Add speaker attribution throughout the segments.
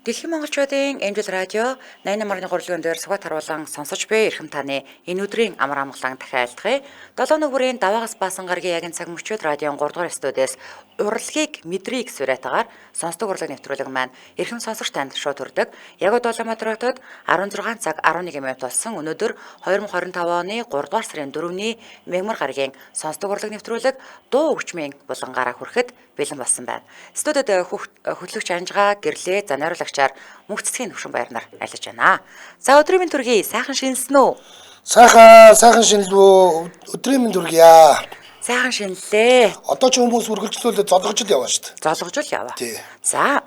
Speaker 1: Дэлхийн монголчуудын Эмжил радио 88.3 дээр сугат харуулан сонсож буй эрхэм таны энэ өдрийн амар амгалан дахиад айлтгая. 7 нүгүрийн даваагаас баасан гарагийн яг цаг мөчид радион 3 дугаар студиэс урлагийг мэдрийг сүрэтагаар сонсдог урлаг нэвтрүүлэг маань эрхэм сонсогч танд шууд хүрдэг. Яг Улаанбаатар хотод 16 цаг 11 минут болсон. Өнөөдөр 2025 оны 3 дугаар сарын 4-ний мягмар гарагийн сонсдог урлаг нэвтрүүлэг дуу хөгжмийн булангаараа хүрэхэд бэлэн болсон байна. Студид хөтлөгч Анжгаа гэрлээ за найруулагчаар мөнх цэцгийн төвшин баяр нар айлж байна. За өдрийн минь төргий сайхан шинэлсэн үү?
Speaker 2: Сайхан шинэлвөө өдрийн минь төргийа.
Speaker 1: Сайхан шинэллээ.
Speaker 2: Одоо ч хүмүүс үргэлжлүүлээд золгож л яваа шүү дээ.
Speaker 1: Золгож л яваа.
Speaker 2: Тий.
Speaker 1: За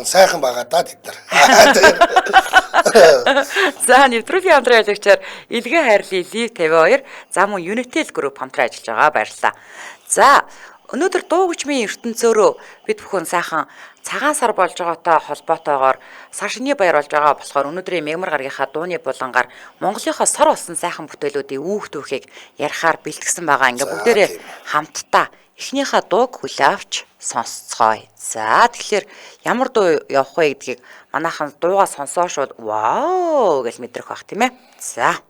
Speaker 2: сайхан байгаа да тэд нар.
Speaker 1: За нэвтрүүлгийн хамтран айлгчаар Илгээ хайрлын Лив 52 зам мөн Unitel Group хамтран ажиллаж байгаа баярлалаа. За өнөөдөр дуу хөгжмийн ертөнцөөрөө бид бүхэн сайхан цагаан сар болж байгаатай холбоотойгоор сар шиний баяр болж байгаа болохоор өнөөдрийн мягмар гарагийнхаа дууны булангаар Монголынхоо сар болсон сайхан бүтээлүүдийн үүх түүхийг ярихаар бэлтгэсэн байгаа. Ингээ бүгдээрээ хамтдаа эхнийхээ дууг хүлээ авч сонсцгоё. За тэгэхээр ямар дуу явах вэ гэдгийг манайхан дуугаа сонсоо шууд вау гэж мэдрэх бах тийм ээ. За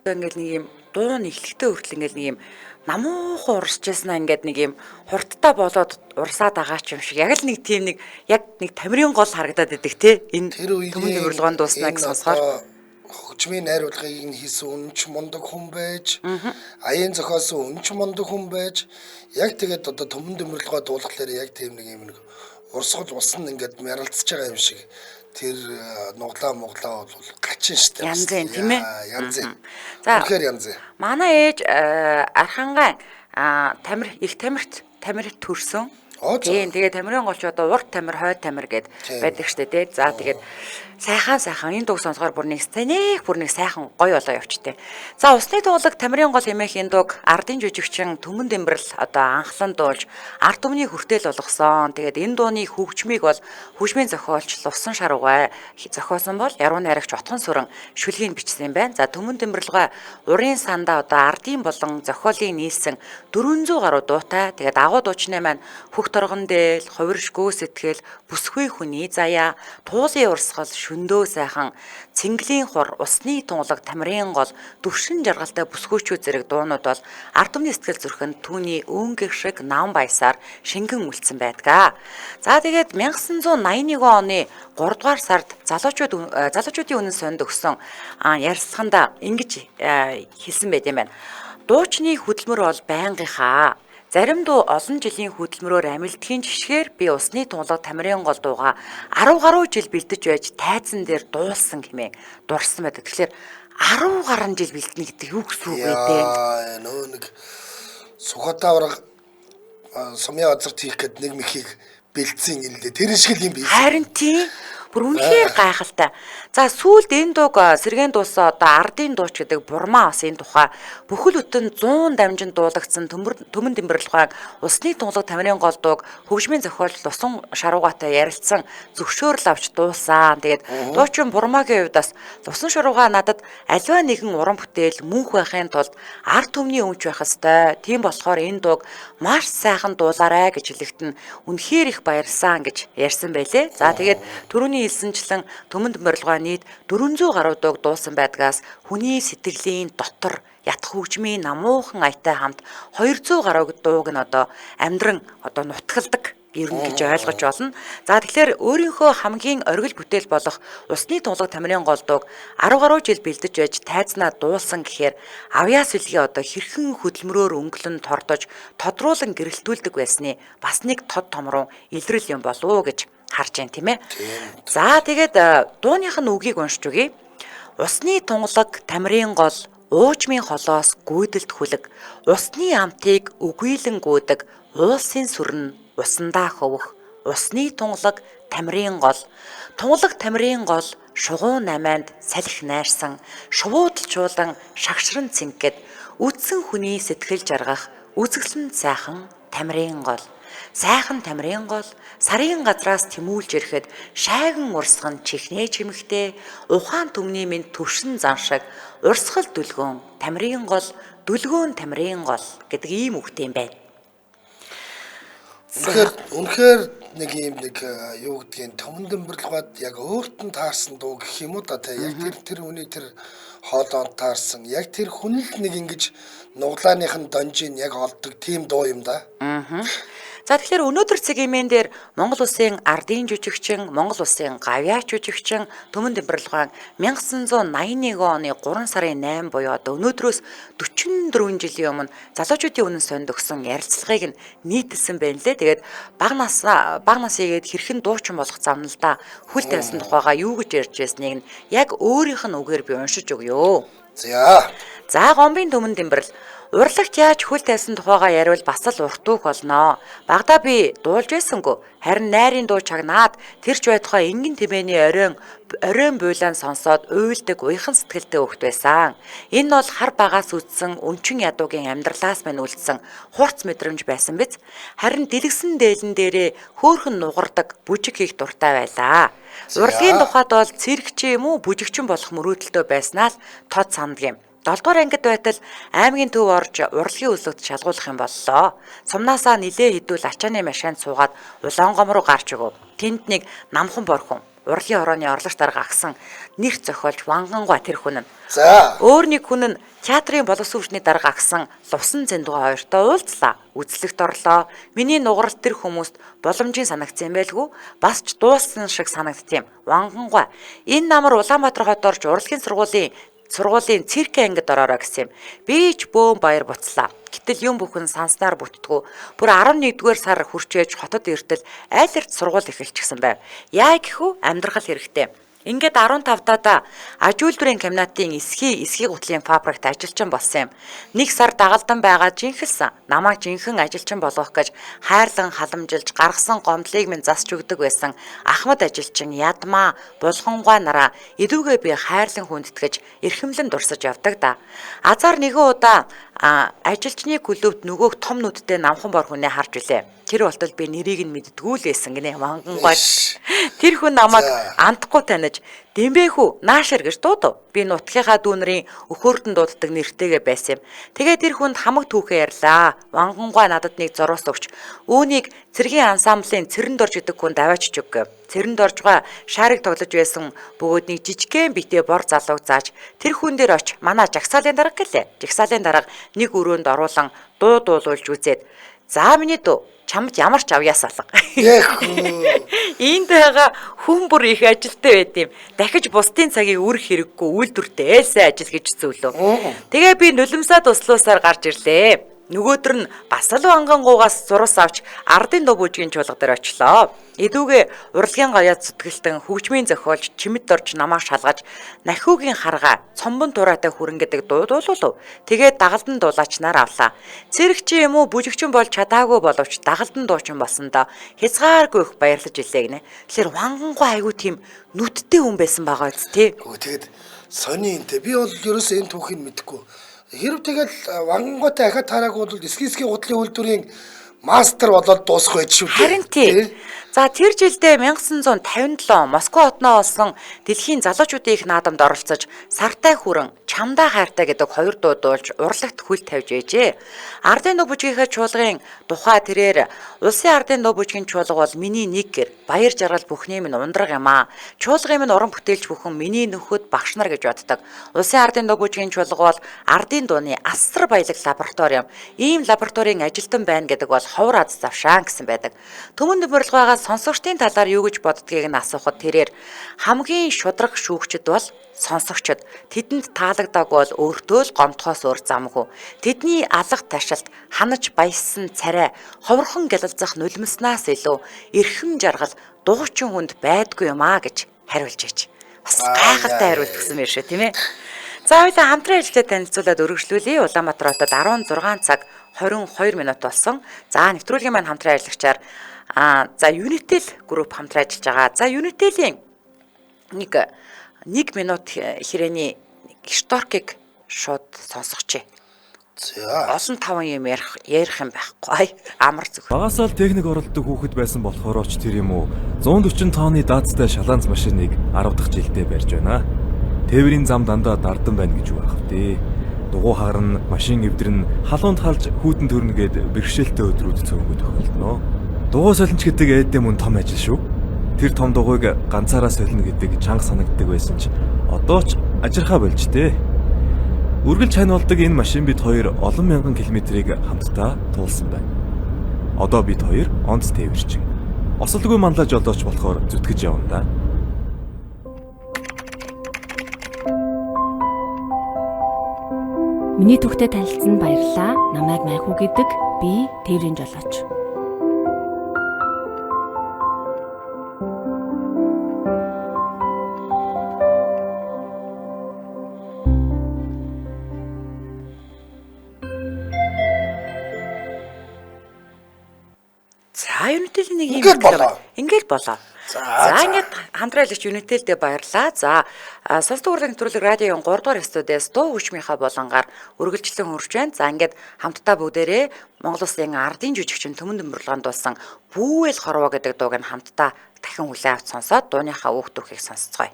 Speaker 1: ингээл нэг юм дуу нэхлэгтэй хүртэл ингээл нэг юм намуухан урсж яснаа ингээд нэг юм хурдтай болоод урсаад байгаа ч юм шиг яг л нэг тийм нэг яг нэг тамирын гол харагдаад идэг те энэ төмөн төвөрлөгөөнд дууснаа гэж сонсохоор
Speaker 2: хөгжмийн найруулгыг нь хийсэн үнч мундаг хүн байж аян зохиосон үнч мундаг хүн байж яг тэгээд одоо төмөн төвөрлөгөө дуулахлаар яг тийм нэг юм нэг урсгал усан ингээд мяралцж байгаа юм шиг тэр нуглаа бол гачин штэ.
Speaker 1: Янз энэ тийм ээ.
Speaker 2: Янз.
Speaker 1: За.
Speaker 2: Тэгэхээр янз.
Speaker 1: Манай ээж Архангай тамирт төрсөн. Тийм тэгээ тамирын голч одоо урт тамир, хойд тамир гэд байдаг штэ тий. За тэгээд сайхан энэ дуу сонсохоор бүр нэг сайхан гоё болоо явчтэй. За усны дуулаг тамирын гол хэмээх энэ дууг ардын жүжигчин Төмөн Дэмбэрэл одоо анхлан дуулж ард түмний хүртэл болгосон. Тэгээд энэ дууны хөгжмийг бол хөгжмийн зохиолч Лувсан Шаруугай зохиосон бол Яруу найрагч Отхон Сүрэн шүлгийг бичсэн юм байна. За Төмөн Дэмбэрэлгай урын сандаа одоо ардын болон зохиолын нийлсэн 400 гаруй дуутай. Тэгээд агуу дуучны маань хөх торгон дээл, хувиршгүй сэтгэл, бүсгүй хүний заяа, туулын урсгал, шөндөө сайхан, цэнгэлийн хур, усны тунгалаг, тамирын гол, дүршин жаргалтай бүсгүйчүүд зэрэг дуунууд бол ард түмний сэтгэл зүрхэнд түүний өнгөх шиг нам баясаар шингэн үлдсэн байдаг. За тэгээд 1981 оны 3 дугаар сард залуучуудын үнэн сонд өгсөн ярилцлаганд ингэж хэлсэн байт юм байна. Дуучны хөдөлмөр бол байнгийнхаа зарим дуу олон жилийн хөдөлмөрөөр амилдгийн жишгээр би усны тунгалаг тамирын гол дууга 10 гаруй жил бэлдэж байж тайзан дээр дуулсан хэмээн дурсан байдаг. Тэгэхээр 10 гаруй жил бэлдэнэ гэдэг юу гэсэн үг вэ дээ?
Speaker 2: Нөө нэг Сухатавар сумын азарт хийх гээд нэг мөхийг бэлдсэн юм лээ. Тэр шиг л юм би.
Speaker 1: Харин тийм бүр үнэхээр гайхалтай. За сүүлд энэ дууг сэргээн дуусаа одоо ардын дууч гэдэг бурмаа бас энэ тухай бүхэл бүтэн 100 дамжин дуулагдсан Төмөн Дэмбэрэлгай усны тунгалаг тамирын гол дууг хөгжмийн зохиолч Лувсан Шаруугайтай ярилцсан зөвшөөрөл авч дуулсан. Тэгээд дуучин бурмаагийн хувьд бас Лувсан Шаруугай надад аливаа нэгэн уран бүтээл мөнх байхын тулд ард түмний өмч байх ёстой. Тийм болохоор энэ дууг маш сайхан дуулаарай гэж хэлэхэд үнэхээр их баярлсан гэж ярьсан байлээ. За тэгээд түрүүний хэлсэнчлэн Төмөн Дэмбэрэлгай нийт 400 гаруй дууг дуулсан байдгаас хүний сэтгэлийн дотор ятх хөгжмийн намуухан аятай хамт 200 гаруй дууг нь одоо амьдран одоо нутгалдаг ер нь гэж ойлгож болно. За тэгэхээр өөрийнхөө хамгийн оргил бүтээл болох усны тунгалаг тамирын гол дууг 10 гаруй жил бэлдэж байж тайзнаа дуулсан гэхээр авьяас үлгээ одоо хэрхэн хөдөлмөрөөр өнгөлөн тордож тодруулан гэрэлтүүлдэг байсны бас нэг тод томруу илрэл юм болов уу гэж харж байна тийм ээ. За тэгээд дууных нь үгийг уншиж өгье. Усны тунгалаг тамирын гол уужмын холоос гүйдэлт хүлэг. Усны амтыг үгүйлэн гүйдэг. Уулсын сүрэн усандаа хөвөх. Усны тунгалаг тамирын гол. Тунгалаг тамирын гол шугуун намайнд салхи найрсан. Шувуудалчуулан шагшран цэнгэд үдсэн хүний сэтгэл жаргах үзэсгэлэн сайхан тамирын гол. Сайхан тамирын гол сарын газраас тэмүүлж ирэхэд шайган урсган чихнээ чимэгтэй ухаан төмний минь төвшин зан шиг урсгал дүлгөөн тамирын гол дүлгөөн тамирын гол гэдэг ийм үгтэй юм байна.
Speaker 2: Үнэхээр нэг юм нэг юу гэдгийг төмөн дөмбөрлөгөөд яг өөрт нь таарсан дуу гэх юм уу да яг тэр хүний тэр хоолойд таарсан яг тэр хүн л нэг ингэж нуглааныхын донжийг яг олдог тийм дуу юм да.
Speaker 1: За тэгэхээр өнөөдөр цэгийн дээр Монгол Улсын ардын жүжигчин, Монгол Улсын гавьяач жүжигчин Төмөн Дембэрлэгэн 1981 оны 3 сарын 8 буюу одоо өнөөдрөөс 44 жилийн өмнө залуучуудын үнэн сонд өгсөн ярилцлагыг нийтэлсэн байна лээ. Тэгээд баг нас игээд хэрхэн дуучин болох замналдаа хүл тавьсан тухайга юу гэж ярьж байсныг нь яг өөрийнх нь үгээр би уншиж өгье. За Гомбын Төмөн Дембэрл урлагт яаж хөл тавьсан тухайгаа яриул бас л урт үг болно. Багада би дуулж байсангүй. Харин найрын дуу чагнаад тэрч байтугай энгийн тэмээний оройн буйлаан сонсоод уйлдаг уйхан сэтгэлтэй хөвгт байсан. Энэ бол хар багаас үдсэн өнчин ядуугийн амьдралаас мань үлдсэн хурц мэдрэмж байсан биз. Харин дэлгсэн дээлэн дээрээ хөөхөн нугардаг бүжиг хийх дуртай байлаа. Урлагийн тухайд бол цэрэгч юм уу бүжигчин болох мөрөөдөлтөө байснаа л тод санддаг юм. 7 дугаар ангид байтал аймгийн төв орж урлагийн өсөлт шалгуулах юм боллоо. Сумнаасаа нилээ хідүүл ачааны машинд суугаад Улаангом руу гарч өгөв. Тэнд нэг намхан борхон урлагийн хорооны орлогч дарга агсан нэр зохиолч Вангангаа тэр хүн нь. Өөр нэг хүн нь театрын боловсруучны дарга агсан Лувсан Зэндуга хоёртой уулзлаа. Үзлэгт орлоо. Миний нугарал тэр хүмүүст боломжийн санагдсан юм байлгүй. Бас ч дууссан шиг санагдтiim. Вангангаа энэ намар Улаанбаатар хот орж урлагийн сургуулийн цирк ангид ороорой гэсэн юм. Би ч бөөм баяр буцлаа. Гэтэл юм бүхэн санснаар бүтдгүү. Бүр 11-р сар хүрчээж хотод иртэл айлэрт сургууль эхэлчихсэн байв. Яа гэхүү амьдрал хэрэгтэй. Ингээд 15-таа аж үйлдвэрийн комбинатын эсхий гутлын фабрикт ажилчин болсон юм. Нэг сар дагалдан байгаа жинхэлсэн. Намайг жинхэнэ ажилчин болгох гэж хайрлан халамжилж гаргасан гомдлыг минь засч өгдөг байсан. Ахмад ажилчин ядмаа булгангуй нараа эдүүгээ би хайрлан хүндэтгэж эрхэмлэн дурсаж явдаг да. Азар нэгэн удаа ажилчны клубт нөгөөх том нүдтэй намхан бор хүнээ харж үлээ. Тэр болтол би нэрийг нь мэддгүү л байсан гинэ Вангангой. Тэр хүн намайг андахгүй таних Дэмбэхүү наашир гэж дуудав. Би нутгийнхаа дүүнэрийн өхөөртөн дууддаг нэртэйгээ байсан юм. Тэгээд тэр хүнд хамаг түүхээ ярьлаа. Вангангой надад нэг зурвас өгч үүнийг цэргийн ансамблын Цэрэндорж гэдэг хүн даваачж өгөв. Цэрэндоржгаа шаарыг тоглож байсан бөгөөд нэг жижигхэн битээ бор залууг зааж тэр хүн дээр оч манай жагсаалын дарга гэлээ. Жагсаалын дарга нэг өрөөнд оруулан дуу дуулуулж үзээд за миний дүү чамд ямар ч авьяас алга. Энд байгаа хүн бүр их ажилтай байт юм. Дахиж бусдын цагийг үрэх хэрэггүй үйлдвэртэй ээлсэн ажил гэж зөвлөө. Тэгээ би нулимсаа туслуусаар гарч ирлээ. Нөгөөдөр нь бас л Вангангуугаас зурвас авч ардын дуу бүжгийн чуулга дээр очлоо. Эдүүгээ урлагийн гаяад зүтгэлтэн хөгжмийн зохиолч Чимэд орж намаа шалгаж нахиугийн харгаа цомбон тураатай хүрэн гэдэг дуу дуулуулв. Тэгээд дагалдан дуулаачнаар авлаа. Цэрэгч юм уу бүжигчин болж чадаагүй боловч дагалдан дуучин болсондоо хязгааргүй их баярлаж илээ гинэ. Тэгэхээр Вангангуй айгуу тийм нүдтэй хүн байсан байгаа биз тий.
Speaker 2: Тэгээд сони энтэй би бол ерөөсөө энэ түүхийг мэдэхгүй. Хэрв тэгэл Вангангуйтай ахад таараагүй бол эсхийсгийн гутлын үйлдвэрийн мастер болоод дуусах байж шүү дээ.
Speaker 1: Харин тий. За тэр жилдээ 1957 Москва хотноо олсон дэлхийн залуучуудын их наадамд оролцож Сартай хүрэн Чамдаа хайртай гэдэг хоёр дуу дуулж урлагт хөл тавьж ээжээ. Ардын дуу бүжгийнхээ чуулгын тухай тэрээр улсын ардын дуу бүжгийн чуулга бол миний нэг гэр баяр жаргал бүхний минь ундраг юм аа. Чуулгын минь уран бүтээлч бүхэн миний нөхөд багш нар гэж боддог. Улсын ардын дуу бүжгийн чуулга бол ардын дууны асар баялаг лаборатори юм. Ийм лабораторийн ажилтан байна гэдэг бол ховор аз завшаан гэсэн байдаг. Төмөн Дембэрлэгээс сонсогчдын талаар юу гэж боддгийг нь асуухад тэрээр хамгийн шудраг шүүгчд бол сонсогчд. Тэдэнд таалагдаагүй бол өөртөө л гомдохоос өөр замгүй. Тэдний алга ташилт ханаж баяссан царай ховорхон гялалзах нулимснаас илүү эрхэм жаргал дуучин хүнд байдгүй юм аа гэж хариулж ээж. Бас гайхалтай хариулт гэсэн юм шүү тийм ээ. За хоёулаа хамтран ажиллаж танилцуулаад өргөжлүүлье. Улаанбаатар хотод 16 цаг 22 минут болсон. За нэвтрүүлгийн маань хамтран ажиллагчаар за Unitel group хамтран ажиллаж байгаа. За Unitel-ийн нэг минут хүрээний шторкийг шууд сонсгоч.
Speaker 2: За
Speaker 1: олон таван юм ярих юм байхгүй. Амар зүг.
Speaker 3: Багасаа л техник оролддог хүүхэд байсан болохоор ч тэр юм уу 140 тонны даацтай шалаанц машиныг 10 дахь жилдээ барьж байна. Тээврийн зам дандаа дардан байна гэж байх вэ. Дугуй харна, машин эвдэрнэ, халуунд халж хүүтэн төрнө гэд бэрхшээлтэй өдрүүд цөөнгөө тохиолдно. Дугуй солинч гэдэг ээдээ мөн том ажил шүү. Тэр том дугуйг ганцаараа солино гэдэг чанга санагддаг байсан ч одоо ч ажирхаа болж тээ. Үргэлж ханиулдаг энэ машин бид хоёр олон мянган километрийг хамтдаа туулсан байна. Одоо бид хоёр онц тээвэрчин. Осолгүй манлаж олооч болохоор зүтгэж явна да.
Speaker 4: Миний түүхтэй танилцсанд баярлалаа. Намайг Майхуу гэдэг. Би тээврийн жолооч.
Speaker 1: За Unitel нэг юм
Speaker 2: Ингээд болоо.
Speaker 1: За ингээд хамтраалагч Unitel-д баярлаа. За сонсдог урлагийн нэвтрүүлэг радиогийн 3 дугаар студиэс дуу хүчмийнхаа болонгаар үргэлжлэн хөрж байна. За ингээд хамтдаа бүгдээрээ Монгол Улсын ардын жүжигчин Төмөн Дэмбэрлэганд дуусан Бүүвэл хорвоо гэдэг дууг нь хамтдаа дахин хүлээн авч сонсоод дууныхаа үг төрхийг сонсцгоё.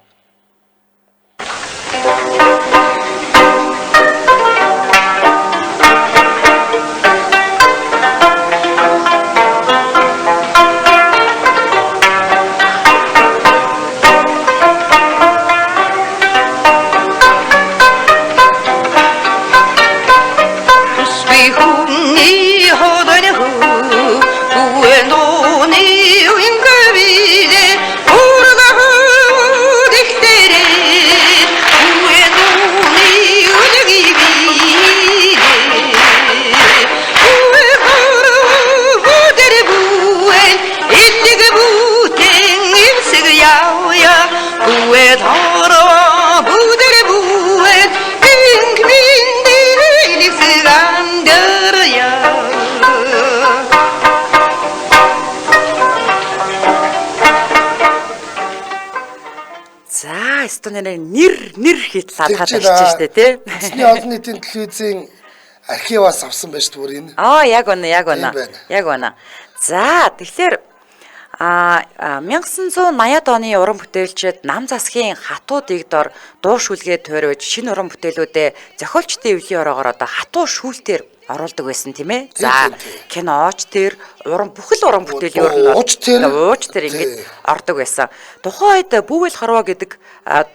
Speaker 1: Нэр хит лалгаад ирчихсэн шүү дээ тий.
Speaker 2: Эцний олон нийтийн телевизийн архиваас авсан байж түр энэ.
Speaker 1: Яг үнэ. За тэгэхээр 1980-ад оны уран бүтээлчид нам засгийн хатуудыг дор дуу шүлгээ туурвж шинэ уран бүтээлүүдэд зохиолчдын эвлийн ороогоор одоо хатуу шүүлтээр оруулдаг байсан тийм ээ. За кинооч тэр бүхэл уран бүтээл ер нь ууч тэр ингэж ордог байсан. Тухайн үед Бүүвэл хорвоо гэдэг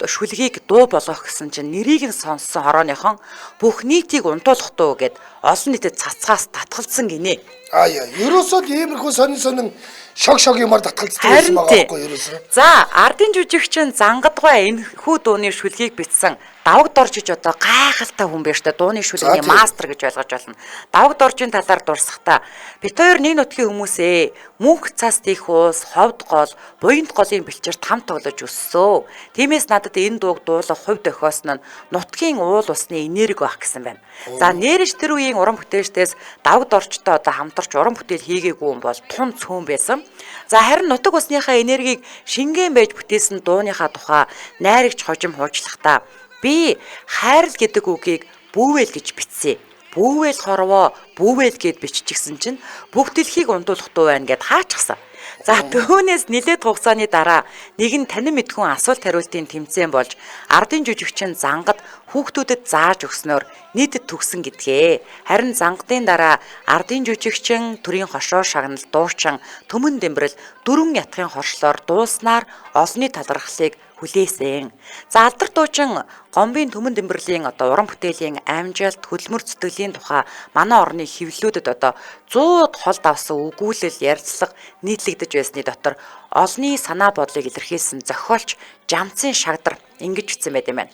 Speaker 1: шүлгийг дуу болгох гэсэн чинь нэрийг нь сонссон хорооныхон бүх нийтийг унтуулах дуу гэд олон нийтэд цацгаас татгалзсан гинэ.
Speaker 2: Ерөөсөө иймэрхүү сонин шог юмар татгалздаг байсан байгаа байхгүй ерөөсөө.
Speaker 1: За ардын жүжигчин Зангадгай энэ хүү дууны шүлгийг бичсэн давагд оржиж одоо гайхалтай хүн байж та дууны шүлгийн мастер гэж ойлгож байна. Давагд оржийн талаар дурсахдаа бид хоёр нэг нутгийн хүмүүсээ мөнх цас дих уус, ховд гол, буянт голын бэлчээрт хамт тоглож өссөн. Тиймээс надад энэ дууг дуулах хувь тохиосон нь нутгийн уул усны энерги байх гэсэн байна. За нэрэж тэр үеийн уран бүтээлчдээс давагд орчтой одоо хамтарч уран бүтээл хийгээгүй хүн бол тун цөөн байсан. За харин нутаг усныхаа энергийг шингэн байж бүтээсэн дууныхаа тухай найрагч хожим хуучлахдаа би хайрл гэдэг үгийг бүүвэл гэж бичсэн. Бүүвэл хорвоо, бүүвэл гэд биччихсэн чинь бүх дэлхийг унтуулах дуу байна гэд хаачихсан. За түүнээс нэлээд хугацааны дараа нэгэн танин мэдхүн асуулт хариултын тэмцээн болж ардын жүжигчин Зангад хүүхдүүдэд зааж өгснөөр нийтэд төгсөн гэдгээ. Харин Зангадын дараа ардын жүжигчин төрийн хошоо шагнал дуучин Төмөн Дэмбэрэл дөрвөн ятгын хоршлоор дууснаар олонний талархлыг хүлээсэн. За алдар дуучин Гомбын Төмөн Дэмбэрлийн одоо уран бүтээлийн амжилт хөдөлмөр зүтгэлийн тухай манай орны хэвлэлүүдэд одоо 100-д холд авсан өгүүлэл ярилцлага нийтлэгдэж байсны дотор олонний санаа бодлыг илэрхийлсэн зохиолч Жамцын Шагдар ингэж бичсэн байт юм байна.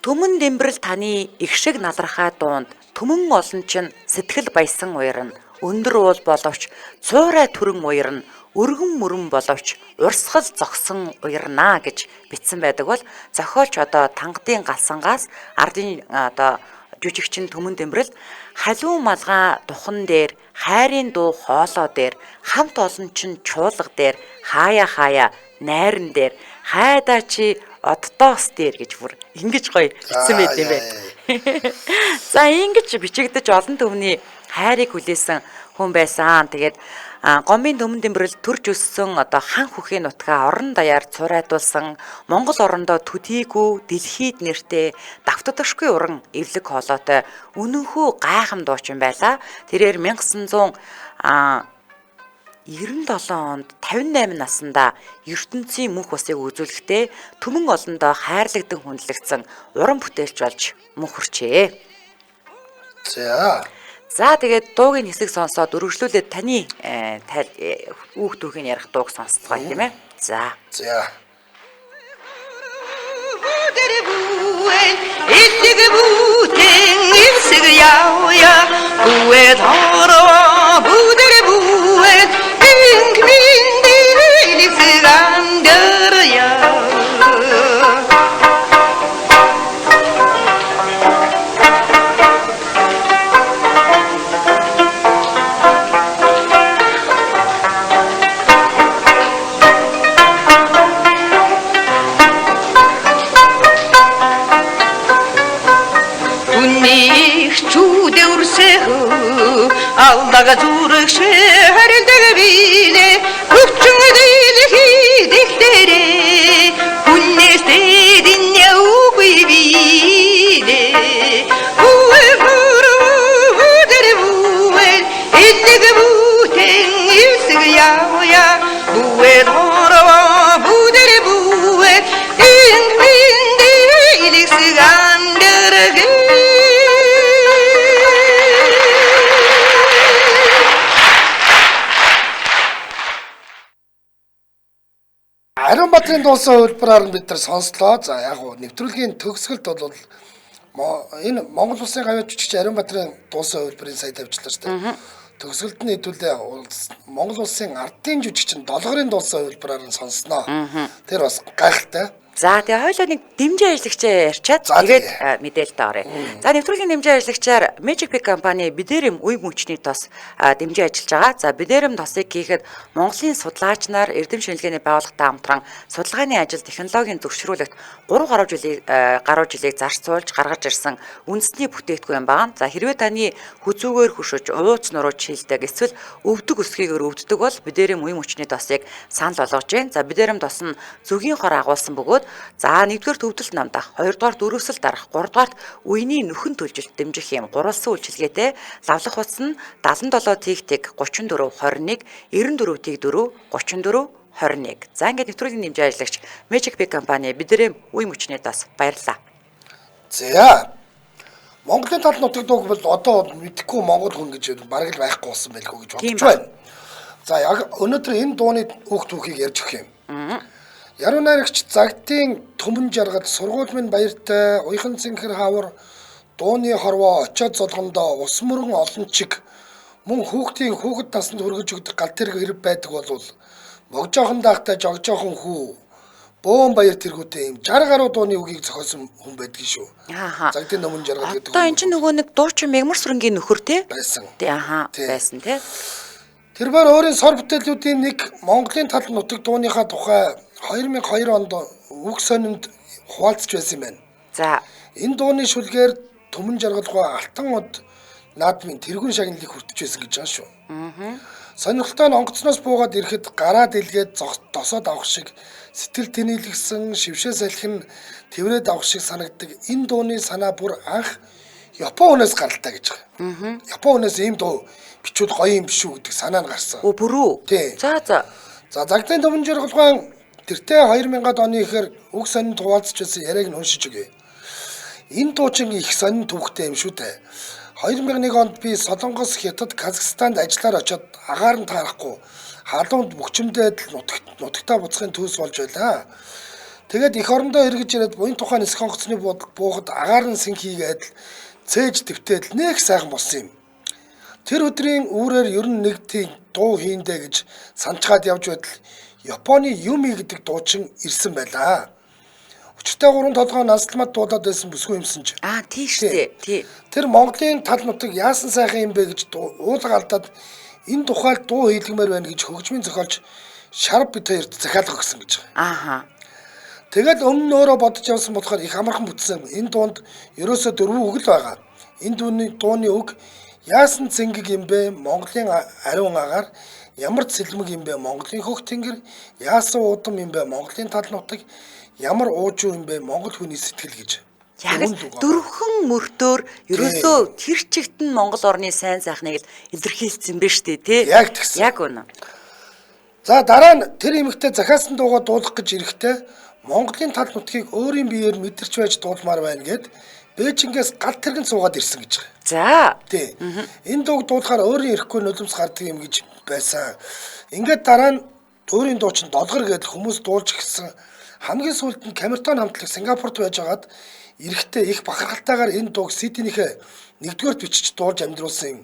Speaker 1: Төмөн Дэмбэрэл таны их шиг налрахаа дуунд төмөн олон чинь сэтгэл баясан уярна. Өндөр уул боловч цуурай түрэн уярна. Өргөн мөрөн боловч урсгал зогсон уярнаа гэж бичсэн байдаг бол зохиолч одоо Тангадын галсангаас ардын одоо жүжигчин Төмөн Дэмбэрэл халуун малгай духан дээр хайрын дуу хоолоо дээр хамт олон чин чуулга дээр хаяа найран дээр хайдаа чи оддоос дээр гэж бүр ингэж гоё бичсэн байт юм байна. За ингэж бичигдэж олон төвний хайрыг хүлээсэн хүн байсан. Тэгээд Гомбын Төмөн Дэмбэрэл төрж өссөн одоо хан хүхийн нутгаа орон даяар цурайтуулсан Монгол орондоо төдийгүй дэлхийд нэртэй давтагдашгүй уран эвлэг хоолойтой үнэнхүү гайхам дуучин байлаа. Тэрээр 1900 97 онд 58 наснда ертөнцийн мөнх усыг үзүүлэхдээ түмэн олондоо хайрлагдан хүндлэгдсэн уран бүтээлч болж мөнх хүрчээ. За тэгээд дуугийн хэсэг сонсоод үргэлжлүүлээд таны үүх түүхийн ярих дууг сонсцгоо тийм ээ. За.
Speaker 5: Илэг бүтэн эсэг явя бүэ тороо бүдэр бүэ инглинди илэг андэря Алдаga зүрх шэрэлдэг билээ хүчин дэлхий дэгтэрэ хүннэстэй динья үгүй билээ бүдэр бүэ илэг бүтэн эсэг явя бүэ дороо бүдэр бүэ инглинди илэсэг андэрэг
Speaker 2: Ариун Баатрын дуусан хөлбөрөөр бид нар сонслоо. За яг гоо нэвтрүүлгийн төгсгөлд бол энэ Монгол Улсын гавьяа жүжигч Ариун Баатрын дуусан хөлбөрийн сая тавьчлаа шүү дээ. Төгсгөлд нь хэдүүлээ Монгол Улсын ардын жүжигчин Долгорын дуусан хөлбөрөөр нь сонсноо. Тэр бас гайхалтай.
Speaker 1: За тэгээ хоёулаа нэг дэмжээ ажиллагчаа ярьчаад тэгээд мэдээлэлд оръё. За нэвтрүүлгийн дэмжээ ажиллагчаар Magic Pick компани Бидээрэм үе мөчний тос дэмжээ ажиллаж байгаа. За Бидээрэм тосыг хийхэд Монголын судлаач нар эрдэм шинжилгээний байгууллагатай хамтран судалгааны ажил технологийн зөвшөөрөлт 3 гаруй жилийг зарцуулж гаргаж ирсэн үндэсний бүтээгдэхүүн байна. За хэрвээ таны хүзүүгээр хөшөж ууц нурууч шилдэг эсвэл өвдөг өсгийгээр өвддөг бол Бидээрэм үе мөчний тосыг санал болгож байна. За Бидээрэм тос нь зөвгийн хор агуулсан бөгөөд за 1-р төвдөлт намда 2-р дөрөвсөл дарах 3-р үений нөхөн төлжилт дэмжих юм гурвалсан үйлчилгээтэй лавлах утас нь 77 тэг 34 21 94 тэг 4 34 21. За ингээд нэвтрүүлгийн дэмжээ ажиллагч Magic Pick компани Бидээрэм үе мөчний тос баярлалаа.
Speaker 2: За Монголын тал нутаг дууг бол одоо мэдхгүй монгол хүн гэж бараг л байхгүй болсон байлгүй гэж бодож байна. За яг өнөөдөр энэ дууны үх түүхийг ярьж өгөх юм. Яруу найрагч Загтын Төмөн жаргал сургууль минь баяртай уяхан цэнхэр хавар дууны хорвоо очоод золгондоо ус мөрөн олон чиг мөн хүүхэд насанд хүргэж өгдөг гал тэрэг хэрэг байдаг бол могжоохон даахтай жогжоохон хүү бөөн баяр тэргүүтэй юм 60 гаруй дууны үгийг зохиосон хүн байдгийг шүү. Загтын Төмөн жаргал гэдэг.
Speaker 1: Одоо энэ чинь нөгөө нэг дуучин Мягмар сүрэнгийн нөхөр те
Speaker 2: байсан.
Speaker 1: Байсан те.
Speaker 2: Тэр бар өөрийн сор бүтээлүүдийн нэг Монголын тал нутаг дууныхаа тухай 2002 онд үг сонинд хуваалцж байсан юм байна.
Speaker 1: За
Speaker 2: энэ дууны шүлгээр Төмөн жаргалгүй алтан од наадмын тэргүүн шагналыг хүртэж байсан гэж байгаа шүү. Сонирхолтой нь онгоцноос буугаад ирэхэд гараа дэлгээд досоод авах шиг сэтгэл тэнэлгсэн шившээ салхин тэврээд авах шиг санагддаг энэ дууны санаа бүр анх Япон хүнээс гаралтай гэж байгаа. Япон хүнээс ийм дуу бичүүд гоё юм биш үү гэдэг санаа нь гарсан.
Speaker 1: Бүрүү. За.
Speaker 2: За Загтын Төмөн жаргалгүй тэртээ 2000-ад оны ихэр үг сонинд хуваалцж байсан яриаг нь уншиж өгье. Энэ дуучин их сонин түүхтэй юм шүү дээ. 2001 онд би Солонгос, Хятад, Казахстанд ажиллаар очоод агаар нь таарахгүй халуунд мөчмдээд нутагтаа буцахын төс болж байлаа. Тэгээд эх орондоо эргэж ирээд буян тухайн нисэх онгоцны буухад агаар нь синх хийгээд цээж твтээд нэг сайхан болсон юм. Тэр өдрийн үүрээр ер нь нэг тийм дуу хийндэ гэж санчгаад явж байтал Японы Юми гэдэг дуучин ирсэн байлаа. Өчигтэй 3 толгой насламад дуудаад байсан бүсгүй юмсан ч.
Speaker 1: Тийм шүү дээ.
Speaker 2: Тэр Монголын тал нутаг яасан сайхан юм бэ гэж уулга алдаад энэ тухайд дуу хийлгэмээр байна гэж хөгжмийн зохиолч Шарп бит хоёрт захиалга өгсөн гэж байгаа. Тэгээд өмнө нь өөрөө бодож явсан болохоор их амархан бүтсэн. Энэ дуунд ерөөсөө 4 үг л байгаа. Энэ дууны үг яасан цэнгэг юм бэ? Монголын ариун агаар ямар цэлмэг юм бэ? Монголын хөх тэнгэр яасан удам юм бэ? Монголын тал нутаг ямар уужуу юм бэ? Монгол хүний сэтгэл гэж.
Speaker 1: Яг дөрвөн мөртөөр ерөөсөө тэр чигт нь Монгол орны сайн сайхныг илэрхийлсэн бэ штэ тий.
Speaker 2: Яг тэгсэн.
Speaker 1: Яг үнэ.
Speaker 2: За дараа нь тэр эмэгтэй захиасан дуугаа дуулах гэж ирэхдээ Монголын тал нутгийг өөрийн биеэр мэдэрч байж дуулмаар байна гэд Бээжингээс гал тэргэн суугаад ирсэн гэж байгаа.
Speaker 1: За.
Speaker 2: Тий. Энэ дууг дуулахаар өөрийн ирэхгүй нулимс гардаг юм гэж байсан. Ингээд дараа нь өөрийн дуу чинь долгор гэдэл хүмүүс дуулж гисэн. Хамгийн сүүлд нь Камертон хамтлаг Сингапурт байж байгаад эрэхтэй их бахархалтайгаар энэ дууг Сиднейхээ нэгдүгээр бичиж дуулж амьдруулсан юм.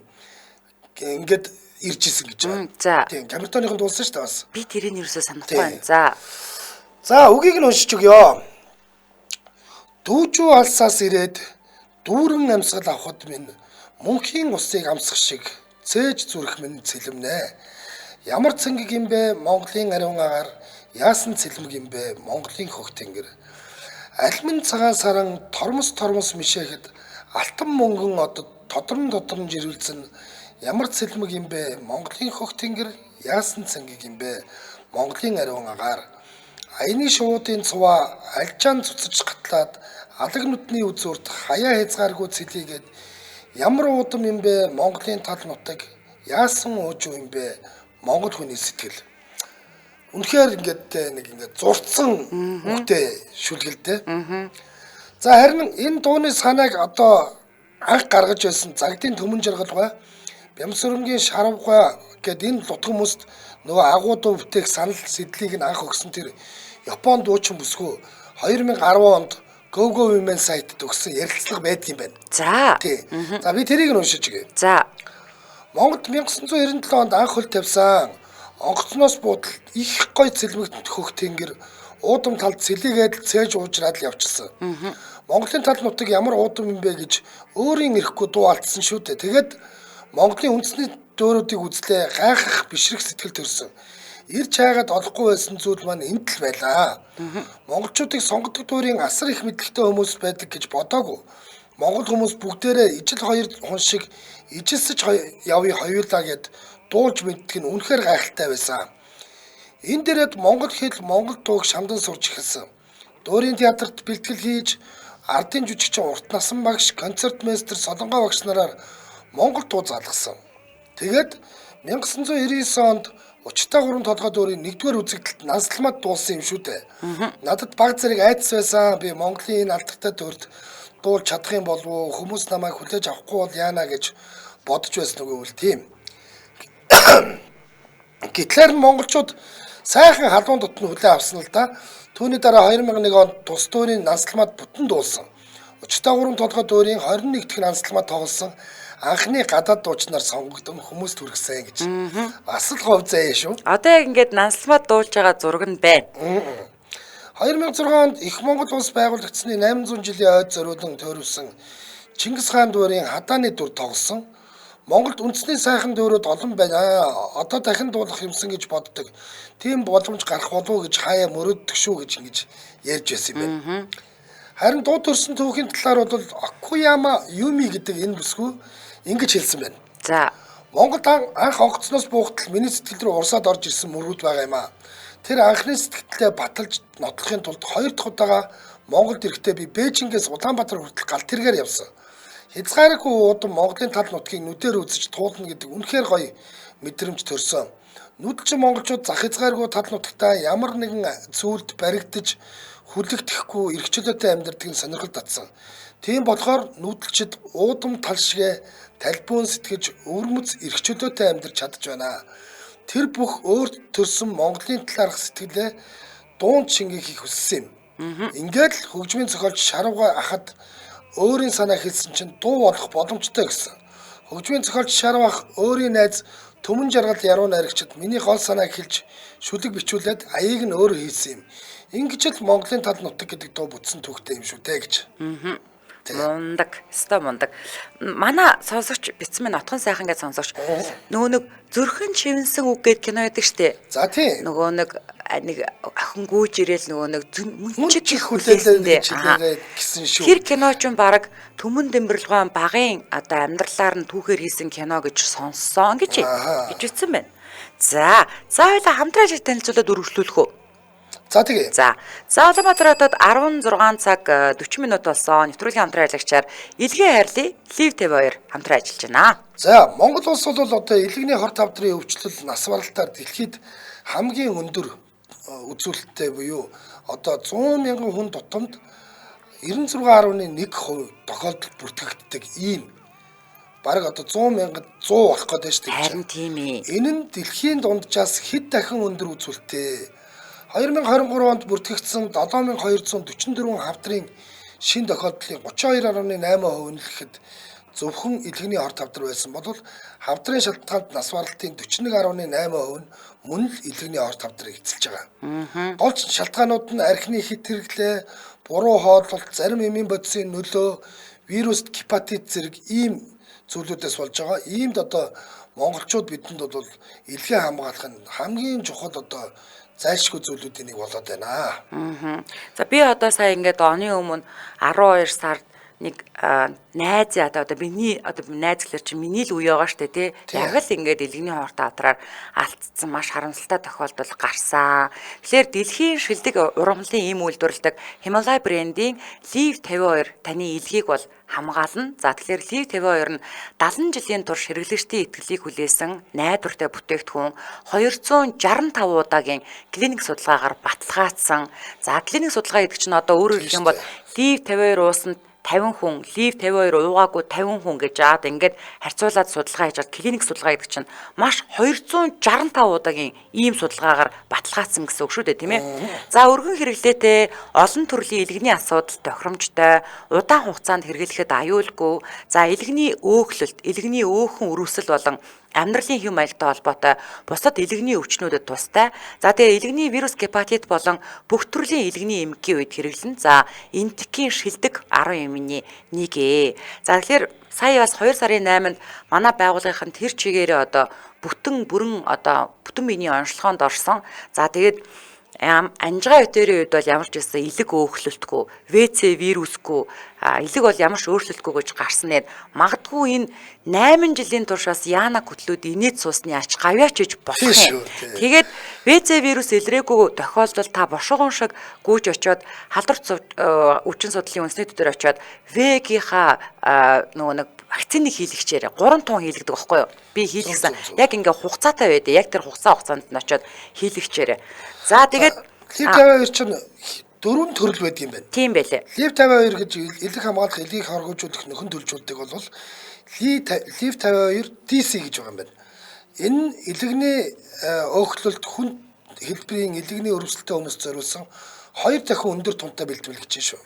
Speaker 2: Ингээд ирж исэн гэж байгаа.
Speaker 1: За.
Speaker 2: Тийм, Камертоныхон дуулсан шүү дээ бас.
Speaker 1: Би тэрийг юусоо санахгүй байна. За.
Speaker 2: За, үгийг нь уншиж өгье. Дүүжүү алсаас ирээд дүүрэн амьсгал авахд минь мөнхийн усыг амсах шиг цээж зүрх минь цэлмнэ. Ямар цэнгэг юм бэ Монголын ариун агаар, яасан цэлмэг юм бэ Монголын хөх тэнгэр. Алмин цагаан саран тормос мишээхэд алтан мөнгөн одод тодрон жирүүлсэн ямар цэлмэг юм бэ Монголын хөх тэнгэр, яасан цэнгэг юм бэ Монголын ариун агаар. Аяны шуудын цуваа альчаан цуцаж гатлаад алаг нүдний үзүүрт хаяа хязгааргүй цэлийгээд ямар уудам юм бэ Монголын тал нутаг, яасан уужуу юм бэ Монгол хүний сэтгэл. Үнэхээр ингээд зурцсан үгтэй шүлгэлтэй. За харин энэ дууны санааг одоо анх гаргаж байсан Загдын Төмөн Жаргалгай, Бямсүрэнгийн Шарвгай гэд энэ лутг хүмүүст нөгөө агуу дуу бүтээх санал сэдлийг нь анх өгсөн тэр Японд дуучин бүсгүй 2010 онд Go Women сайтд өгсөн ярилцлага байдаг юм байна.
Speaker 1: За.
Speaker 2: Тий. За би тэрийг нь уншиж өгье.
Speaker 1: За.
Speaker 2: Монголд 1997 онд анх хөл тавьсан онгоцноос буудал их гой цэлмэгт хөх тэнгэр уудам талд цэлийгээд цээж уужраад л явчихсан. Монголын тал нутаг ямар уудам юм бэ гэж өөрийн ирэхгүй дуу алдсан шүү дээ. Тэгээд Монголын үндэсний дөөрүүдийг үзлээ гайхах бишрэх сэтгэл төрсөн. Ирж хайгаад олохгүй байсан зүйл маань энд л байлаа. Монголчуудыг сонгодог дүүрийн асар их мэдлэгтэй хүмүүс байдаг гэж бодоагүй. Монгол хүмүүс бүгдээрээ ижил хоёр хүн шиг ижилсэж явъя хоёулаа гэд дуулж мэддэг нь үнэхээр гайхалтай байсан. Энэ дээрээ монгол хэл монгол дууг шамдан сурч эхэлсэн. Дуурийн театрт бэлтгэл хийж ардын жүжигчин Урт насан багш, концертмейстер Солонгой багш нараар монгол дуу залгасан. Тэгээд 1999 онд Учиртай 3 толгой дүүрийн 1-р үзэгдэлд Нансалмад дуулсан юм шүү дээ. Надад баг зэрэг айдас байсан. Би Монголын энэ алдартай төрд дуулж чадах юм болов уу? Хүмүүс намайг хүлээж авахгүй бол яана гэж бодож байсан үгүй үл тийм. Гэтлэр монголчууд сайхан халуун дотны хүлээ авсан л да. Түүний дараа 2001 онд тус дүүрийн Нансалмад бүтэн дуулсан. Учиртай 3 толгой дүүрийн 21 дахь Нансалмад тоглосон анхны гадаад дуучнаар сонгогдсон хүмүүст хүргэсэн гэж. Бас л говь заяа шүү.
Speaker 1: Одоо яг ингээд Нансалмад дуулж байгаа зураг нь байна.
Speaker 2: 2006 онд Их Монгол улс байгуулагдсны 800 жилийн ойд зориулан төрүүлсэн Чингис хаан дүүрийн хадааны дүр тоглосон. Монголд үндэсний сайхан дүүрүүд олон байна. Одоо дахин дуулах юмсан гэж боддог. Тийм боломж гарах болов гэж хаяа мөрөддөг шүү гэж ингэж ярьж байсан юм байна. Харин дуу төрсөн түүхийн талаар бол Акуяма Юми гэдэг энэ бүсгүй ингэж хэлсэн байна.
Speaker 1: За.
Speaker 2: Монголд анх онгоцноос буухтал миний сэтгэл рүү урсаад орж ирсэн мөрүүд байгаа юм аа. Тэр анхны сэтгэлдээ баталж нотлохын тулд 2 дахь удаага Монголд ирэхдээ би Бээжингээс Улаанбаатар хүртэл гал тэргээр явсан. Хязгааргүй уудам Монголын тал нутгийг нүдээр үзэж туулна гэдэг үнэхээр гоё мэдрэмж төрсөн. Нүдэлчин монголчууд зах хязгааргүй тал нутагтаа ямар нэгэн зүйлд баригдаж хүлэгдэхгүй эрхчлөөтэй амьдардаг нь сонирхол татсан. Тийм болохоор нүүдэлчид уудам тал шигэ талбиун сэтгэж өвөрмөц эрхчлөөтэй амьдарч чадж байна. Тэр бүх өөрт төрсөн Монголын талаарх сэтгэлээ дунд шингээхийг хүссэн юм. Ингээд л хөгжмийн зохиолч Шарвгай ахад өөрийн санаа хэлсэн чинь дуу болох боломжтой гэсэн. Хөгжмийн зохиолч Шарвах өөрийн найз Төмөн Жаргал яруу найрагчид миний гол санааг хэлж шүлэг бичүүлээд аяыг нь өөрөө хийсэн юм. Ингэж л Монголын тал нутаг гэдэг дуу бүтсэн түүхтэй юм шүү дээ гэж.
Speaker 1: Мундаг, өстой мундаг. Манай сонсогч бицэн минь отхон сайхан гэж сонсогч. Нөгөө нэг зүрхэн чивэнсэн үг гээд кино байдаг штэ.
Speaker 2: За тийм.
Speaker 1: Нөгөө нэг охин гүйж ирээл нөгөө нэг
Speaker 2: мөнчиг их хүлээлээ гэсэн шүү.
Speaker 1: Тэр кино ч баг Төмөн Дэмбэрлэгэн багын одоо амьдралаар нь түүхээр хийсэн кино гэж сонссон гэж бичсэн байна. За хоёулаа хамтран ажил танилцуулаад үргэлжлүүлэх үү?
Speaker 2: За тэгээ.
Speaker 1: За Улаанбаатар хотод 16 цаг 40 минут болсон. Нэвтрүүлгийн хамтран ажиллагчаар Илгээ хайрлаа Лив TV2 хамтран ажиллаж байна.
Speaker 2: За Монгол улс бол одоо илгэний хор тавдрын өвчлөл нас баралтаар дэлхийд хамгийн өндөр үзүүлэлттэй буюу одоо 100 мянган хүн тутамд 96.1% тохиолдолд бүртгэгддэг ийм бараг одоо 100 мянгад 100 болох гэдэг шүү дээ.
Speaker 1: Харин тийм ээ.
Speaker 2: Энэ нь дэлхийн дунджаас хэд дахин өндөр үзүүлэлттэй. 2023 онд бүртгэгдсэн 7244 хавдрын шин тохиолдлын 32.8% нь гэхэд зөвхөн илгэний орд хавдар байсан бол хавдрын шалтгаанд нас баралтын 41.8% нь мөн л илгэний орд хавдрыг эзэлж байгаа. Гол шалтгаанууд нь архины хит хэрэглээ, буруу хооллолт, зарим эмийн бодисын нөлөө, вирус, гепатит зэрэг ийм зүйлүүдээс болж байгаа. Иймд одоо монголчууд бидэнд бол илгээ хамгаалах нь хамгийн чухал одоо зайлшгүй зүйлүүдийн нэг болоод байна.
Speaker 1: За би одоо сая ингээд оны өмнө 12 сард нэг найз одоо миний найз гэхэлэр чи миний л үе байгаа штэ тий. Яг л ингээд илгэний хортой адраар алдсан маш харамсалтай тохиолдол гарсан. Тэгэхээр дэлхийн шилдэг урамлын ийм үйлдвэрлэдэг Himalaya брендийн Liv 52 таны илгийг бол хамгаална. За тэгэхээр Liv 52 нь 70 жилийн турш хэрэглэгчдийн итгэлийг хүлээсэн найдвартай бүтээгдэхүүн 265 удаагийн клиник судалгаагаар баталгаажсан. За клиник судалгаа гэдэг чинь одоо өөрөөр хэлэх юм бол Liv 52 уусанд 50 хүн, Liv 52 уугаагүй 50 хүн гэж жаад ингээд харьцуулаад судалгаа хийж клиник судалгаа гэдэг чинь маш 265 удаагийн ийм судалгаагаар баталгаажсан гэсэн үг шүү дээ, тийм ээ. За өргөн хэрэглээтэй олон төрлийн илгэний асуудал тохиромжтой, удаан хугацаанд хэрэглэхэд аюулгүй. За илгэний өөхлөлт, илгэний өөхөн өрөвсөл болон амьдралын хэм маягтай холбоотой бусад илгэний өвчнүүдэд тустай. За тэгээ илгэний вирус гепатит болон бүх төрлийн илгэний эмгэгийн үед хэрэглэн. За энтекийн шилдэг 10 эмийн нэг ээ. За тэгэхээр сая бас 2 сарын 8-нд манай байгууллагын тэр чигээрээ одоо бүтэн биений онцлогоонд орсон. За тэгээд анжгаа өтөрийн үед бол ямар ч байсан илэг өөхлөлтгүй, ВЦ вирусгүй, илэг бол ямар ч өөрчлөлтгүй гэж гарсан нь магадгүй энэ 8 жилийн турш бас яана хөтлүүд инээд суусны ач гавьяач гэж болох юм. Тэгээд ВЦ вирус илрээгүй тохиолдолд та бошгон шиг гүйж очиод халдварт үчин судлалын үндэсний төдөр очиод В-гийнхаа нөгөө нэг вакциныг хийлгчээр 3 тон хийлгдэг байхгүй юу? Би хийлгсэн. Яг ингээ хугацаатай байдэ. Яг тэр хугацаанд нь очиод хийлгчээр. За тэгээд
Speaker 2: Liv 52 чинь 4 төрөл байдаг юм байна.
Speaker 1: Тийм байлээ.
Speaker 2: Liv 52 гэж илэг хамгаалах, илгийг хоргожуулах нөхөн төлжүүлдэг бол Liv 52 DC гэж байгаа юм байна. Энэ илэгний өөхлөлт хүн хэлбэрийн илэгний өрөвсөлтөй хүмүүст зориулсан 2 дахин өндөр тунтай бэлтгэлж шүү.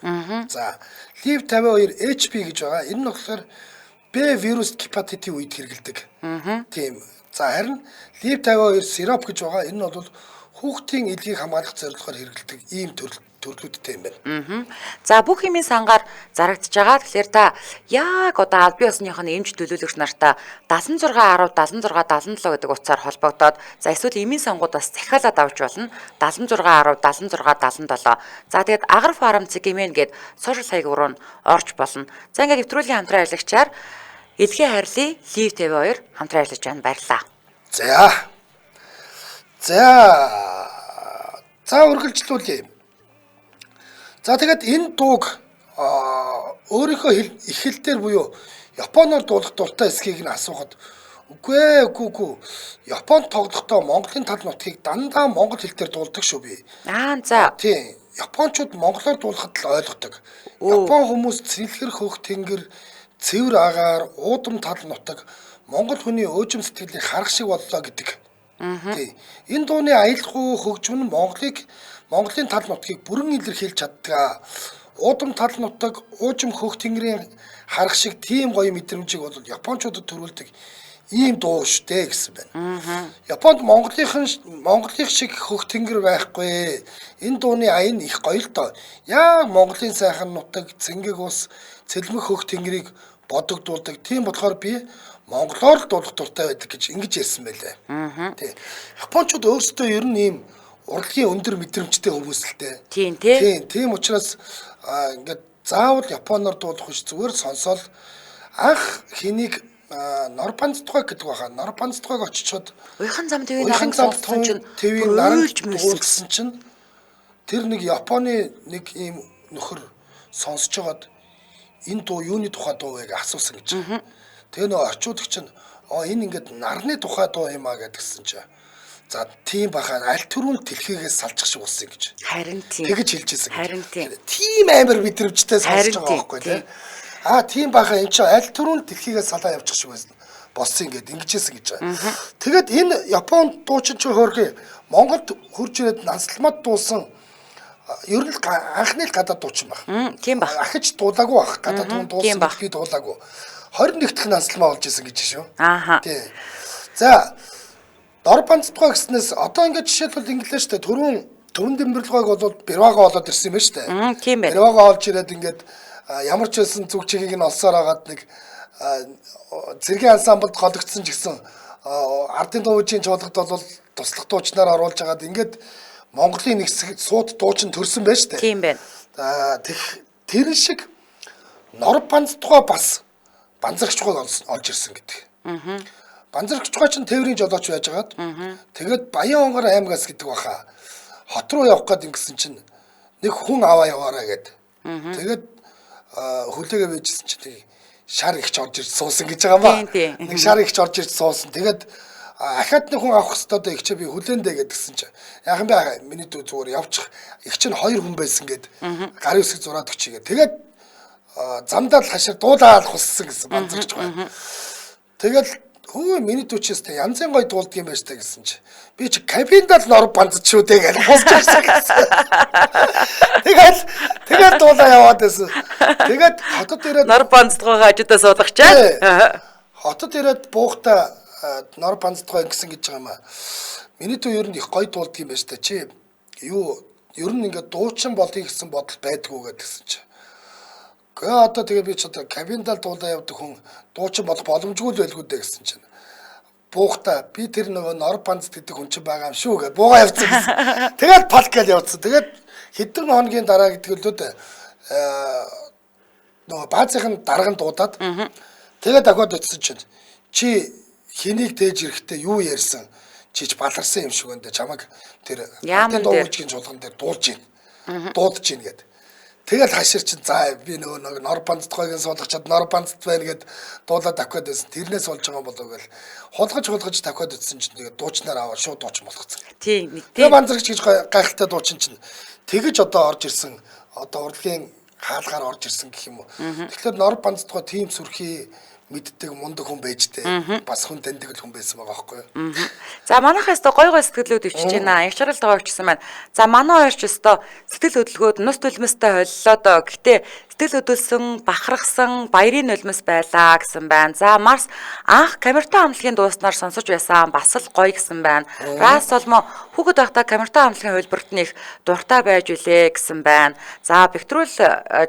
Speaker 2: За Liv 52 HP гэж байгаа. Энэ нь болохоор B вирус гепатитийн үед хэрэгэлдэг. Тийм. За харин Liv 52 сироп гэж байгаа. Энэ нь бол хүүхдийн илгийг хамгаалах зорилгоор хэрэглэдэг ийм төрлүүдтэй юм байна.
Speaker 1: За бүх юмын сангаар зарагдж байгаа. Тэгэхээр та яг одоо аль бие усных нь эмч төлөөлөгч нартаа 76 10 76 77 гэдэг утсаар холбогдоод за эсвэл эмийн сонгуудаас захиалаад авч болно. 76 10 76 77. За тэгээд агар фарм цэгмэн гээд сошиал хаяг руу орж болно. За ингээд нэвтрүүлгийн хамтран ажиллагчаар илгээ хайрлаа Liv 52 хамтран ажиллаж байна. Баярлалаа.
Speaker 2: За үргэлжлүүлье. За тэгээд энэ дууг өөрийнхөө их хэл дээр буюу Японоор дуулах дуртай эсхийг нь асуухад үгүй. Японд тоглохдоо Монголын тал нутгийг дандаа монгол хэл дээр дуулдаг шүү би.
Speaker 1: За.
Speaker 2: Тийм. Японочууд монголоор дуулахад л ойлгодог. Япон хүмүүс цэвэр хөх тэнгэр, цэвэр агаар, уудам тал нутаг монгол хүний өөжим сэтгэлийг харах шиг боллоо гэдэг. Тийм. Энэ дууны аялалгүй хөгжим нь Монголын тал нутгийг бүрэн илэрхийлж чаддаг. Уудам тал нутаг, уужим хөх тэнгэрийн харах шиг тийм гоё мэдрэмжийг бол Япончуудад төрүүлдэг ийм дуу штэ гэсэн байна. Японд Монголын шиг хөх тэнгэр байхгүй. Энэ дууны аян их гоё л доо. Яг Монголын сайхан нутаг, цэнгэг ус, цэлмэг хөх тэнгэрийг бодогдуулдаг. Тийм болохоор би монголоор л дуулах дуртай байдаг гэж ингэж ярьсан байлаа. Тий. Япончууд өөрсдөө ер нь ийм урлагийн өндөр мэдрэмжтэй хүмүүс л дээ. Тийм учраас ингээд заавал японоор дуулах биш зүгээр сонсоол анх хэнийг Норбандтгой гэдэг баха. Норбандтгойг очичоод
Speaker 1: Уйхан зам твийг
Speaker 2: дуулсан чинь тэр нэг Японы нэг ийм нөхөр сонсож байгаад энэ дуу юуны тухай дуу вэ гэж асуусан гэж. Тэгээ нөө орчуулагч нь энэ ингээд нарны тухай дуу юм а гэдгсэн чинь За тийм бахаа аль түрүүн дэлхийгээс салчих шиг болсон гэж.
Speaker 1: Харин тийм.
Speaker 2: Тэгэж хэлж ирсэн.
Speaker 1: Харин тийм.
Speaker 2: Тийм амар мэдрэмжтэй сонсож
Speaker 1: Харин
Speaker 2: байгаа байхгүй
Speaker 1: тийм.
Speaker 2: тий. Тийм бахаа эн чинь аль түрүүн дэлхийгээс салаа явчих шиг байсан. Болсон ингээд ингэжсэн гэж байгаа. Тэгэд энэ Японд дуучин ч хөөрхий Монголд хурж ирээд нансалмад дуусан ер нь анхны л гадаад дуучин баг.
Speaker 1: Тийм баг.
Speaker 2: Ахиж дуулаагүй баг. Гадаад хүн
Speaker 1: тийм
Speaker 2: дуусан
Speaker 1: баг.
Speaker 2: би дуулаагүй. 21 дахь нансалмаа болж исэн гэж шүү.
Speaker 1: Ааха.
Speaker 2: Тий. За дор банцтгой гэснээс одоо ингээд жишээлбэл инглээ штэ түрүүн дэмбэрлэгойг бол бирвага болоод ирсэн юм байна штэ.
Speaker 1: Тийм байна.
Speaker 2: Бирвага олж ирээд ингээд ямар ч байсан зүг чигийг нь олсоор хагаад нэг зэргийн ансамблд гологдсон ч гэсэн ардын дуучийн чуулгад бол туслах дуучнаар оруулж хагаад ингээд Монголын нэг хэсэг сууд дуучин төрсөн байна штэ.
Speaker 1: Тийм байна.
Speaker 2: Тэр шиг нор банцтгой бас банзарчгойг олж ирсэн гэдэг. Банзарчгой ч тээврийн жолооч байж байгаад тэгээд Баян Онгор аймагаас гэдэг баха хот руу явах гээд ингэсэн чинь нэг хүн аваа яваараа гэд. Тэгээд хүлээгээ байжсэн чинь шар ихч орж ирж суусан гэж байгаа юм ба. Нэг шар ихч орж ирж суусан. Тэгээд ахаад нэг хүн авах хэвээр ихчээ би хүлээндэ гэдгсэн чинь яах юм бэ миний дүү зүгээр явчих. Их чинь 2 хүн байсан гэд гарын үсэг зураад өчигээ. Тэгээд замдаа л хашир дуулаад хуссан гэсэн банзарчгой. Тэгээд хөө миний дүүчээс тэ янзын гой дуулдаг юм байж та гэсэн чи би чи кабиндаа л нор банзч шүү дээ гэж хосч ирсэн гэсэн. Тэгээд дуулаа яваад байсан. Тэгээд хотод ирээд
Speaker 1: Нор банцтгойгоо хажуудаа суулгачаад.
Speaker 2: Хотод ирээд буухта нор банцтгой гэсэн гэж байгаа юм аа. Миний дүү ер нь их гой дуулдаг юм байж та чи юу ер нь ингээд дуучин болъё гэсэн бодол байдгүй гэдгсэн чи. Гэхдээ одоо тэгээ би ч одоо кабиндаа дуулаа явдаг хүн дуучин болох боломжгүй л байлгүй дээ гэсэн чинь. Буухта би тэр нөгөө нор банц гэдэг хүн чинь байгаа юм шүү гэж буугаа явцсан гэсэн. Тэгээд палк гэж явцсан. Тэгээд хэдэн хоногийн дараа гэдэг л үү нөгөө баазын дарганд дуудаад тэгээд ахад утсан чинь чи хэнийг тээж ирэхдээ юу ярьсан чи ч баларсан юм шиг өндө чамаг тэр дуугчгийн чуулган дээр дуулж гин дуудаж гин гэдэг. Тэгэл хашир чинь за би нөгөө нор банцтгойгийн суулгачаад нор банцт байна гэд дуулаад авахад байсан. Тэрнээс болж байгаа болов гэл хулгаж тавхад утсан чинь тэгээ дуучнаар аваад шууд дуучин болгоцсон.
Speaker 1: Тийм нэг
Speaker 2: тийм. Тэгээ банзарч гэж гайхалтай дуучин чинь тэгэж одоо орж ирсэн. Одоо урлагийн хаалгаар орж ирсэн гэх юм уу. Тэгэхээр нор банцтгой тийм сүрхий мэддэг мундаг хүн байж тээ. Бас хүн таньдаг хүн байсан байгаа байхгүй юу.
Speaker 1: За манайхаас то гой сэтгэлүүд өвчж байна. Их чарал байгаа өвчсөн байна. За манай хоёр ч өстой сэтгэл хөдлөлгөөд нус төлмөстэй холлоо. Гэхдээ сэтгэл хөдлөлсөн, бахархсан, баярын нулимс байлаа гэсэн байна. За Марс анх камертай амтлагийн дууснаар сонсож байсан. Бас л гоё гэсэн байна. Рас солмо хүүхэд байхдаа камертай амтлагийн хөлбөрт нь их дуртай байж үлээ гэсэн байна. За Викторул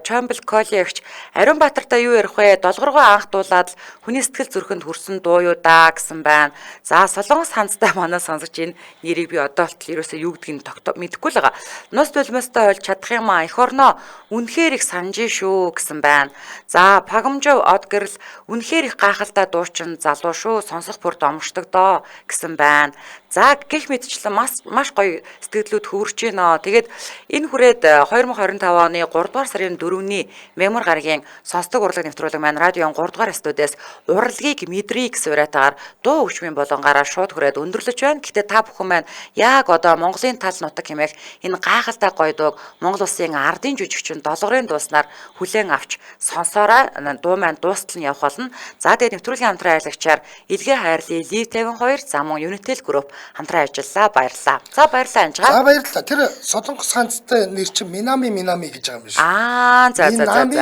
Speaker 1: Чамбл коллегч Ариун Баатартай юу ярих вэ? Долгоргоо анх дуулаад хүний сэтгэл зүрхэнд хүрсэн дуу юу даа гэсэн байна. За Солонгос ханцтай манай сонсож ийн нэрийг би одоо болтол ерөөсөө юу гэдгийг мэдэхгүй л байгаа. Нус төлмөстэй болж чадах юм аа. Эх орноо үнэхээр их санаж шүү гэсэн байна. За Пагамжов Одгэрл үнэхээр их гайхалтай дуучин залуу шүү. Сонсох бүр домшдог доо гэсэн байна. За гэх мэтчлэн маш гоё сэтгэлдлүүд хөвөрч байна. Тэгээд энэ хүрээд 2025 оны 3 дугаар сарын 4-ний мемор гарагийн сонсдог урлаг нэвтрүүлэг маань радион 3 дугаар студиэс урлагийг мэдрий гэсэн уриатаар дуу хөгжмийн болонгаараа шууд хүрээд өндөрлөж байна. Гэхдээ та бүхэн маань яг одоо Монголын тал нутаг хэмээх энэ гайхалтай гоё дууг Монгол улсын ардын жүжигчин долгорын дууснаар хүлээн авч сонсоороо дуу маань дуустал нь явах болно. За тэгээд нэвтрүүлгийн хамтран аялагчаар Илгээ хайрлын Лив 52 за мөн Unitel Group хамтран ажиллаа. Баярлалаа. За баярлалаа Анжгаа. За
Speaker 2: баярлалаа. Тэр Солонгос ханцтай нэр чинь Минами гэж байгаа юм биш үү?
Speaker 1: За.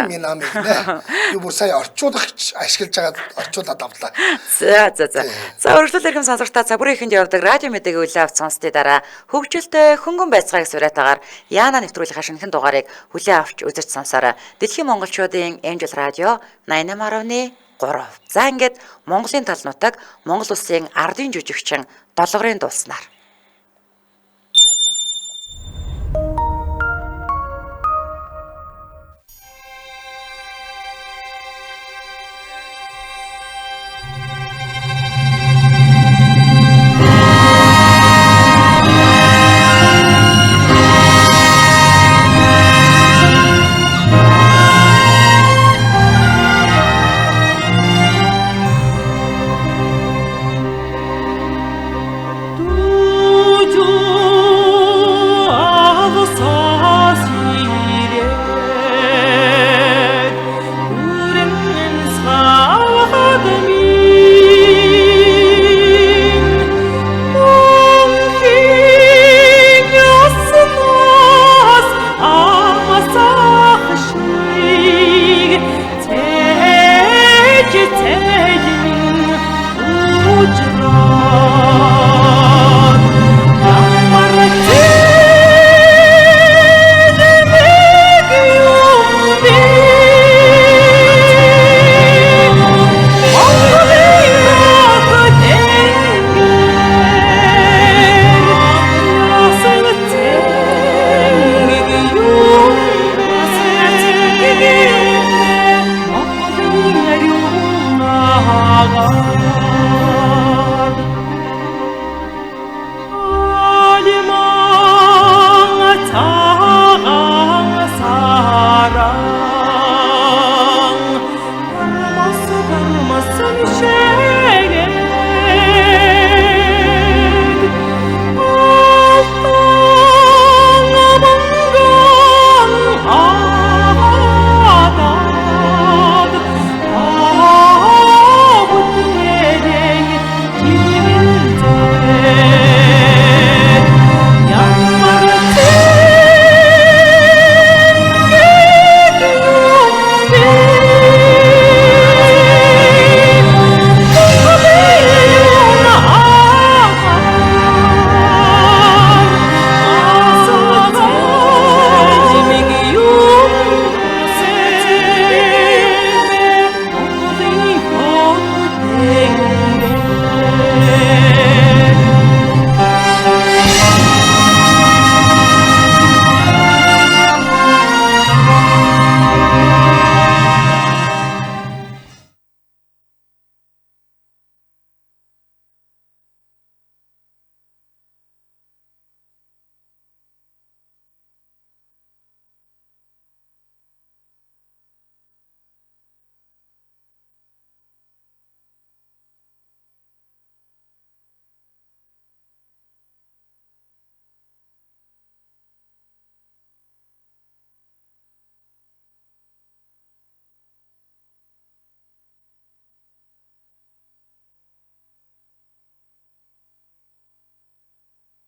Speaker 2: Минами гэнэ. Юу бүр сая орчуулагч ашиглаж байгаа орчуулаад авлаа.
Speaker 1: За өргөжлөл ирхэм сонсогчдаа за бүрийн ихэнд явдаг радио мэдээг үлээ авч сонсдгийн дараа хөгжилтэй хөнгөн байцгааг сураатаагаар Яна нэвтрүүлгийн шинэхэн дугаарыг хүлээн авч үзэж сонсоорой. Дэлхийн монголчуудын Angel Radio 88.3. За ингээд Монголын тал нутаг Монгол улсын ардын жүжигчин долгорын дууснаар